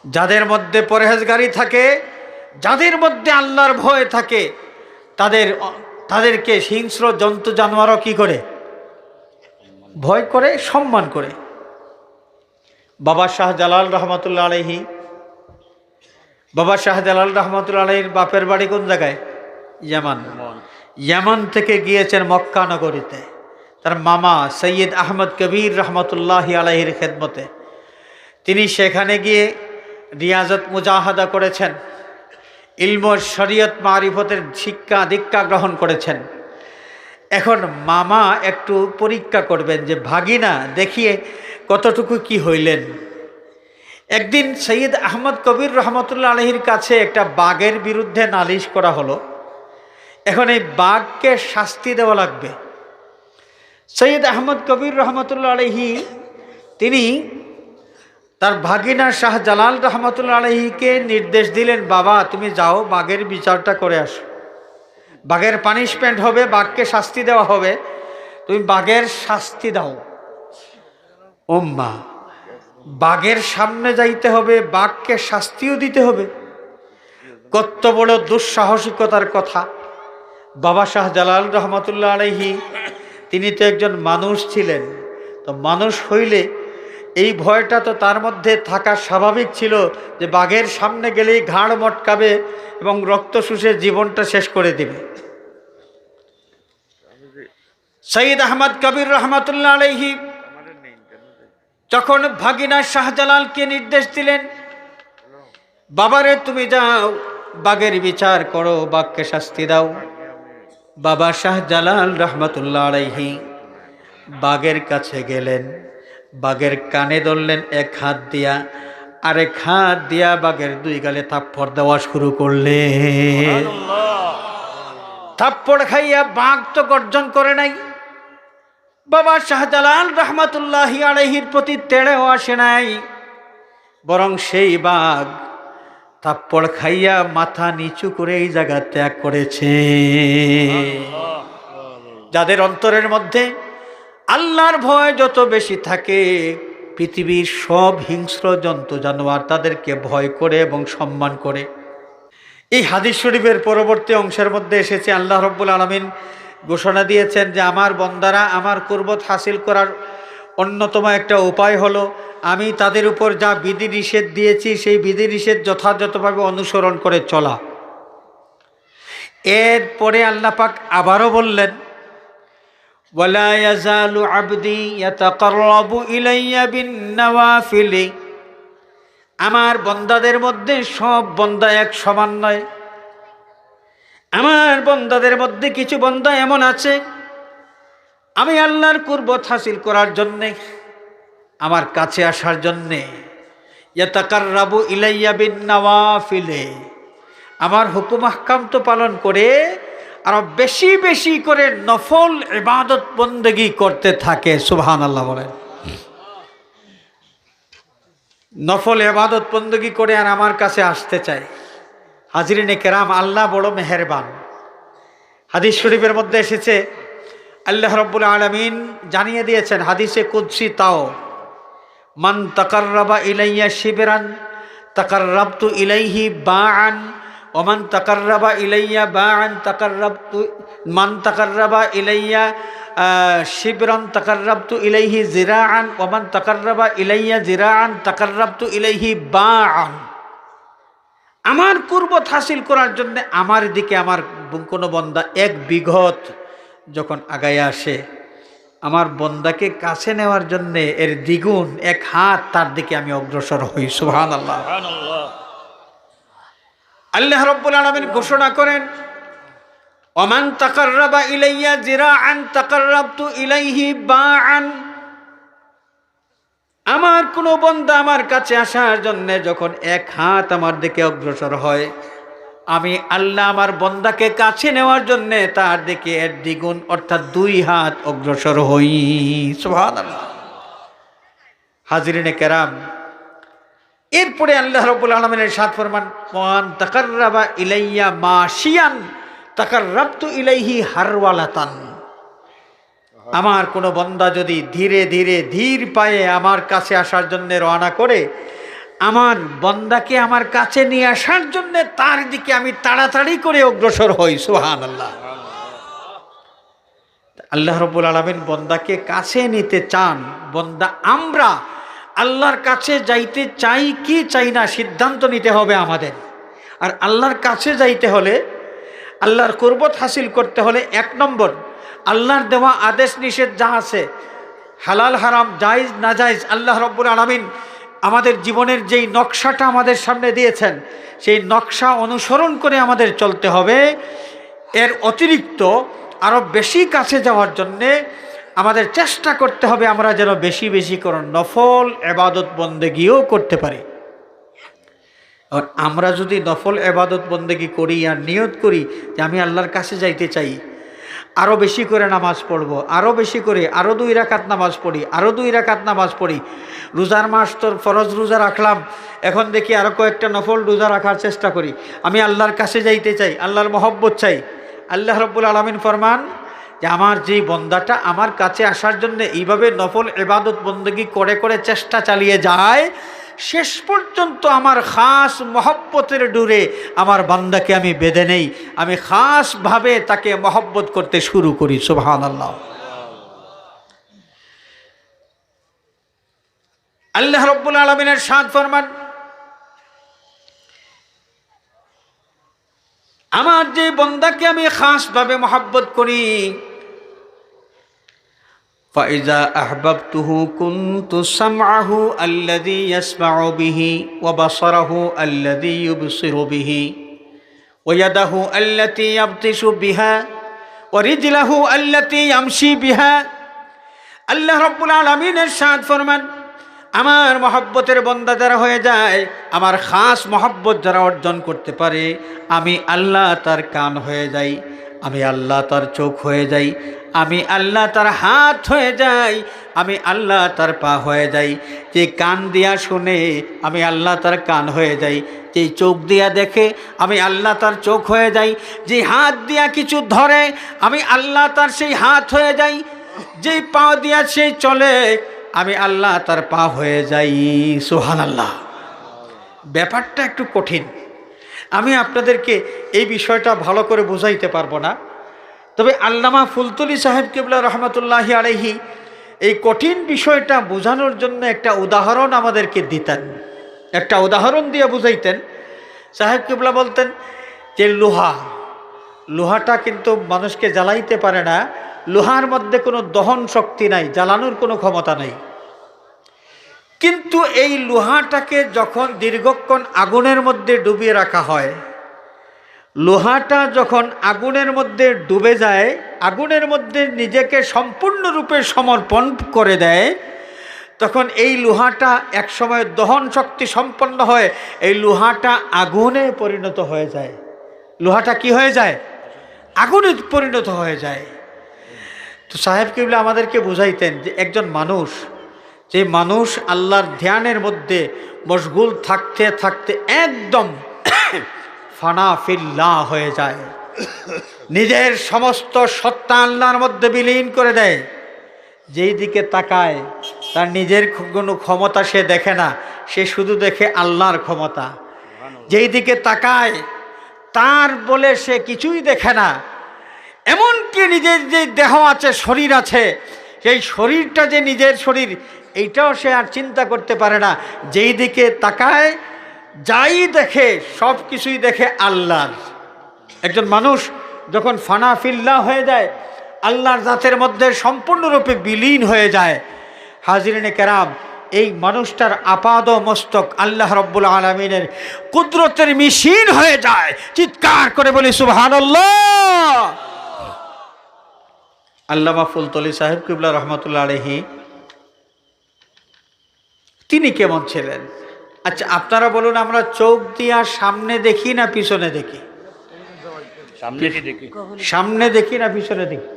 যাদের মধ্যে পরহেজগারি থাকে, যাদের মধ্যে আল্লাহর ভয় থাকে, তাদেরকে হিংস্র জন্তু জানোয়ারও কি করে? ভয় করে, সম্মান করে। বাবা শাহজালাল রহমতুল্লাহ আলাইহি, বাবা শাহজালাল রহমতুল্লাহ আলাইহির বাপের বাড়ি কোন জায়গায়? ইয়ামান। ইয়ামান থেকে গিয়েছেন মক্কা নগরীতে তার মামা সৈয়দ আহমদ কবির রহমতুল্লাহি আলাইহির খেদমতে। তিনি সেখানে গিয়ে রিয়াজত মুজাহাদা করেছেন, ইলম শরীয়ত মারিফতের শিক্ষা দীক্ষা গ্রহণ করেছেন। এখন মামা একটু পরীক্ষা করবেন যে ভাগিনা দেখিয়ে কতটুকু কি হইলেন। একদিন সৈয়দ আহমদ কবির রহমতুল্লাহ আলাইহির কাছে একটা বাঘের বিরুদ্ধে নালিশ করা হলো। এখন এই বাঘকে শাস্তি দেওয়া লাগবে। সৈয়দ আহমদ কবির রহমতুল্লাহ আলাইহি তিনি তার ভাগিনা শাহজালাল রহমতুল্লাহ আলাইহিকে নির্দেশ দিলেন, বাবা তুমি যাও বাঘের বিচারটা করে আসো, বাঘের পানিশমেন্ট হবে, বাঘকে শাস্তি দেওয়া হবে, তুমি বাঘের শাস্তি দাও। ওম্মা, বাঘের সামনে যাইতে হবে, বাঘকে শাস্তিও দিতে হবে, কত বড় দুঃসাহসিকতার কথা। বাবা শাহজালাল রহমতুল্লাহ আলাইহি তিনি তো একজন মানুষ ছিলেন, তো মানুষ হইলে এই ভয়টা তো তার মধ্যে থাকা স্বাভাবিক ছিল যে বাঘের সামনে গেলেই ঘাড় মটকাবে এবং রক্ত শুষে জীবনটা শেষ করে দিবে। সৈয়দ আহমদ কবির রহমতুল্লাহ আলাইহি যখন ভাগিনা শাহজালালকে নির্দেশ দিলেন, বাবারে তুমি যাও বাঘের বিচার করো, বাঘকে শাস্তি দাও। বাবা শাহজালাল রহমতুল্লাহ আলাইহি বাঘের কাছে গেলেন, বাঘের কানে ধরলেন এক হাত দিয়া, আরেক হাত দিয়া বাঘের দুই গালে থাপ্পড় দেওয়া শুরু করলেন। থাপ্পড় খাইয়া বাঘ তো গর্জন করে নাই, বাবা শাহজালাল রহমতুল্লাহি আলাইহির প্রতি তেড়েও আসে নাই, বরং সেই বাঘ থাপ্পড় খাইয়া মাথা নিচু করে এই জায়গা ত্যাগ করেছে। যাদের অন্তরের মধ্যে আল্লাহর ভয় যত বেশি থাকে, পৃথিবীর সব হিংস্র জন্তু জানোয়ার তাদেরকে ভয় করে এবং সম্মান করে। এই হাদিস শরীফের পরবর্তী অংশের মধ্যে এসেছে আল্লাহ রাব্বুল আলামিন ঘোষণা দিয়েছেন যে আমার বন্দারা আমার কুরবত হাসিল করার অন্যতম একটা উপায় হলো আমি তাদের উপর যা বিধিনিষেধ দিয়েছি সেই বিধিনিষেধ যথাযথভাবে অনুসরণ করে চলা। এরপরে আল্লাহ পাক আবারও বললেন, ওয়ালা ইয়াজালু আবদি ইয়াতাকাররাবু ইলাইয়া বিন-নওয়াফিলি, আমার বন্দাদের মধ্যে সব বন্দা এক সমান নয়। আমার বন্দাদের মধ্যে কিছু বন্দা এমন আছে আমি আল্লাহর কুরবত হাসিল করার জন্যে, আমার কাছে আসার জন্যে, ইয়াতাকাররাবু ইলাইয়া বিন-নওয়াফিলি, আমার হুকুম আহকাম তো পালন করে আরো বেশি বেশি করে নফল ইবাদত বন্দেগী করতে থাকে। সুবহানাল্লাহ বলেন। নফল ইবাদত বন্দেগী করে আর আমার কাছে আসতে চায়। হাজরিনে কেরাম, আল্লাহ বড় মেহেরবান। হাদিস শরীফের মধ্যে এসেছে আল্লাহ রাব্বুল আলামিন জানিয়ে দিয়েছেন হাদিসে কুদসি, তাও মান তাকাররাবা ইলাইয়া শিবরান তাকাররাবতু ইলাইহি বাআন ওমান তাকাররাবা ইলাইয়া বাআন তাকাররাবতু, মান তাকাররাবা ইলাইয়া শিবরান তাকাররাবতু ইলাইহি জিরাআন ওমান তাকাররাবা ইলাইয়া জিরাআন তাকাররাবতু ইলাইহি বাআন। আমার কুরবত হাসিল করার জন্য আমার দিকে আমার কোনো বন্দা এক বিঘত যখন আগায় আসে, আমার বন্দাকে কাছে নেওয়ার জন্য এর দ্বিগুণ এক হাত তার দিকে আমি অগ্রসর হই। সুবহানাল্লাহ। আল্লাহ রাব্বুল আলামিন ঘোষণা করেন, ওমান তাকাররাবা ইলাইয়া জিরাআন তাকাররাবতু ইলাইহি বাআন। আমার কোনো বন্দা আমার কাছে আসার জন্য যখন এক হাত আমার দিকে অগ্রসর হয়, আমি আল্লাহ আমার বন্দাকে কাছে নেওয়ার জন্য তার দিকে এর দ্বিগুণ অর্থাৎ দুই হাত অগ্রসর হই। সুবহানাল্লাহ। হাজরিনে কেরাম, এরপরে আল্লাহ রাব্বুল আলামিনের ইরশাদ ফরমান, মান তাকাররাবা ইলাইয়া মাশিয়ান তাকাররাবতু ইলাইহি হারওয়ালাতান। আমার কোনো বন্দা যদি ধীরে ধীরে ধীর পায়ে আমার কাছে আসার জন্য রওনা করে, আমার বন্দাকে আমার কাছে নিয়ে আসার জন্য তার দিকে আমি তাড়াতাড়ি করে অগ্রসর হই। সুবহানাল্লাহ। আল্লাহ রাব্বুল আলামিন বন্দাকে কাছে নিতে চান। বন্দা আমরা আল্লাহর কাছে যাইতে চাই কি চাই না সিদ্ধান্ত নিতে হবে আমাদের। আর আল্লাহর কাছে যাইতে হলে, আল্লাহর কুরবত হাসিল করতে হলে 1 নম্বর আল্লাহর দেওয়া আদেশ নিষেধ যা আছে, হালাল হারাম জায়েজ নাজায়েজ, আল্লাহ রাব্বুল আলামিন আমাদের জীবনের যেই নকশাটা আমাদের সামনে দিয়েছেন সেই নকশা অনুসরণ করে আমাদের চলতে হবে। এর অতিরিক্ত আরও বেশি কাছে যাওয়ার জন্যে আমাদের চেষ্টা করতে হবে আমরা যেন বেশি বেশি করে নফল ইবাদত বন্দেগীও করতে পারি। আর আমরা যদি নফল ইবাদত বন্দেগী করি আর নিয়ত করি যে আমি আল্লাহর কাছে যাইতে চাই, আরও বেশি করে নামাজ পড়ব, আরও বেশি করে আরও 2 রাকাত নামাজ পড়ি, আরও 2 রাকাত নামাজ পড়ি, রোজার মাস তোর ফরজ রোজা রাখলাম, এখন দেখি আরও কয়েকটা নফল রোজা রাখার চেষ্টা করি, আমি আল্লাহর কাছে যাইতে চাই, আল্লাহর মহব্বত চাই। আল্লাহ রাব্বুল আলামিন ফরমান যে আমার যেই বন্দাটা আমার কাছে আসার জন্য এইভাবে নফল ইবাদত বন্দেগী করে করে চেষ্টা চালিয়ে যায়, শেষ পর্যন্ত আমার খাস মহব্বতের ডোরে আমার বান্দাকে আমি বেঁধে নেই, আমি খাসভাবে তাকে মহব্বত করতে শুরু করি। সুবহানাল্লাহ। আল্লাহ রাব্বুল আলামিনের শান ফরমান, আমার যে বান্দাকে আমি খাসভাবে মহব্বত করি, فإذا أحببته كنت سمعه الذي يسمع به وبصره الذي يبصر به ويده التي يبطش بها ورجله التي يمشي بها। আল্লাহ রাব্বুল আলামিন ইরশাদ ফরমান, আমার মহব্বতের বান্দা যারা হয়ে যায়, আমার খাস মহব্বত যারা অর্জন করতে পারে, আমি আল্লাহ তার কান হয়ে যাই, আমি আল্লাহ তার চোখ হয়ে যাই, আমি আল্লাহ তার হাত হয়ে যাই, আমি আল্লাহ তার পা হয়ে যাই। যে কান দিয়া শুনে আমি আল্লাহ তার কান হয়ে যাই, যে চোখ দিয়া দেখে আমি আল্লাহ তার চোখ হয়ে যাই, যে হাত দিয়া কিছু ধরে আমি আল্লাহ তার সেই হাত হয়ে যাই, যেই পা দিয়া সেই চলে আমি আল্লাহ তার পা হয়ে যাই। সুবহানাল্লাহ। ব্যাপারটা একটু কঠিন, আমি আপনাদেরকে এই বিষয়টা ভালো করে বুঝাইতে পারবো না, তবে আল্লামা ফুলতুলি সাহেব কিবলা রহমতুল্লাহি আলাইহি এই কঠিন বিষয়টা বোঝানোর জন্য একটা উদাহরণ আমাদেরকে দিতেন, একটা উদাহরণ দিয়ে বুঝাইতেন। সাহেব কিবলা বলতেন যে লোহাটা কিন্তু মানুষকে জ্বালাইতে পারে না, লোহার মধ্যে কোনো দহন শক্তি নাই, জ্বালানোর কোনো ক্ষমতা নাই। কিন্তু এই লোহাটাকে যখন দীর্ঘক্ষণ আগুনের মধ্যে ডুবিয়ে রাখা হয়, লোহাটা যখন আগুনের মধ্যে ডুবে যায়, আগুনের মধ্যে নিজেকে সম্পূর্ণরূপে সমর্পণ করে দেয়, তখন এই লোহাটা একসময় দহন শক্তি সম্পন্ন হয়, এই লোহাটা আগুনে পরিণত হয়ে যায়। লোহাটা কি হয়ে যায়? আগুনে পরিণত হয়ে যায়। তো সাহেব কিবলা আমাদেরকে বুঝাইতেন যে একজন মানুষ, যে মানুষ আল্লাহর ধ্যানের মধ্যে মশগুল থাকতে থাকতে একদম ফানা ফিল্লাহ হয়ে যায়, নিজের সমস্ত সত্তা আল্লাহর মধ্যে বিলীন করে দেয়, যেই দিকে তাকায় তার নিজের কোনো ক্ষমতা সে দেখে না, সে শুধু দেখে আল্লাহর ক্ষমতা। যেই দিকে তাকায় তার বলে সে কিছুই দেখে না, এমনকি নিজের যে দেহ আছে, শরীর আছে, সেই শরীরটা যে নিজের শরীর এইটাও সে আর চিন্তা করতে পারে না। যেই দিকে তাকায় যাই দেখে সব কিছুই দেখে আল্লাহর। একজন মানুষ যখন ফানা ফিল্লাহ হয়ে যায়, আল্লাহর জাতের মধ্যে সম্পূর্ণরূপে বিলীন হয়ে যায়, হাজিরিনে কেরাম, এই মানুষটার আপাদ মস্তক আল্লাহ রাব্বুল আলামিনের কুদরতের মিশিন হয়ে যায়। চিৎকার করে বলি সুবহানাল্লাহ। আল্লামা ফুলতলি সাহেব কিবলা রহমতুল্লাহ আলাইহি তিনি কেমন ছিলেন? আচ্ছা আপনারা বলুন, আমরা চোখ দিয়া সামনে দেখি না পিছনে দেখি? সামনে দেখি না পিছনে দেখি?